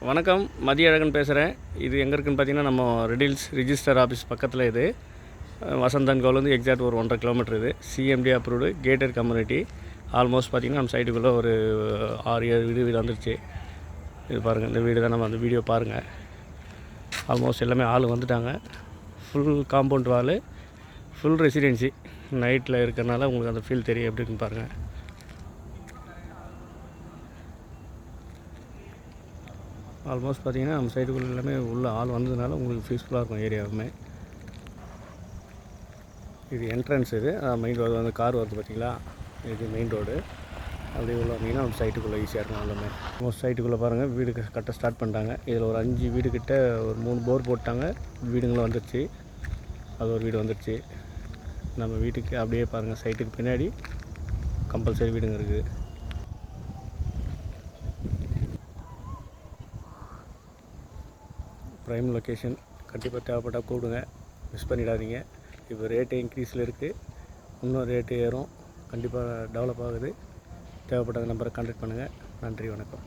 வணக்கம், மதியழகன் பேசுகிறேன். இது எங்கே இருக்குன்னு பார்த்தீங்கன்னா, நம்ம ரெடில்ஸ் ரிஜிஸ்டர் ஆஃபீஸ் பக்கத்தில் இது. வசந்தன் கோவிலேருந்து எக்ஸாக்ட் ஒரு 1.5 கிலோமீட்டர் இது. CMD approved gated community. Almost பார்த்திங்கன்னா நம்ம சைட்டுக்குள்ளே ஒரு 6-7 வீடு வந்துருச்சு. இது பாருங்கள், இந்த வீடு தான். நம்ம அந்த வீடியோ பாருங்கள். ஆல்மோஸ்ட் எல்லாமே ஆள் வந்துட்டாங்க. ஃபுல் காம்பவுண்ட் வாலு, ஃபுல் ரெசிடென்சி. நைட்டில் இருக்கிறனால உங்களுக்கு அந்த ஃபீல் தெரியும் எப்படி இருக்குன்னு பாருங்கள். ஆல்மோஸ்ட் பார்த்திங்கன்னா நம்ம சைடுக்குள்ளே எல்லாமே உள்ள ஆள் வந்ததுனால உங்களுக்கு பீஸ்ஃபுல்லாக இருக்கும் ஏரியாவுமே. இது என்ட்ரன்ஸ். இது மெயின் ரோடு வந்து கார் வருது பார்த்திங்களா, இது மெயின் ரோடு. அப்படியே உள்ள வந்தீங்கன்னா நம்ம சைட்டுக்குள்ளே ஈஸியாக இருக்கும். எல்லாமே மோஸ்ட் சைட்டுக்குள்ளே பாருங்கள், வீடு கட்ட ஸ்டார்ட் பண்ணிட்டாங்க. இதில் ஒரு 5 வீடு கிட்ட ஒரு 3 போர் போட்டாங்க. வீடுங்களும் வந்துடுச்சு. அது ஒரு வீடு வந்துடுச்சு. நம்ம வீட்டுக்கு அப்படியே பாருங்கள், சைட்டுக்கு பின்னாடி கம்பல்சரி வீடுங்க இருக்குது. Prime location. கண்டிப்பாக தேவைப்பட்டால் கூப்பிடுங்க, மிஸ் பண்ணிடாதீங்க. இப்போ ரேட்டு இன்க்ரீஸில் இருக்குது, இன்னும் ரேட்டு ஏறும். கண்டிப்பாக டெவலப் ஆகுது. தேவைப்பட்ட நம்பரை கான்டாக்ட் பண்ணுங்கள். நன்றி, வணக்கம்.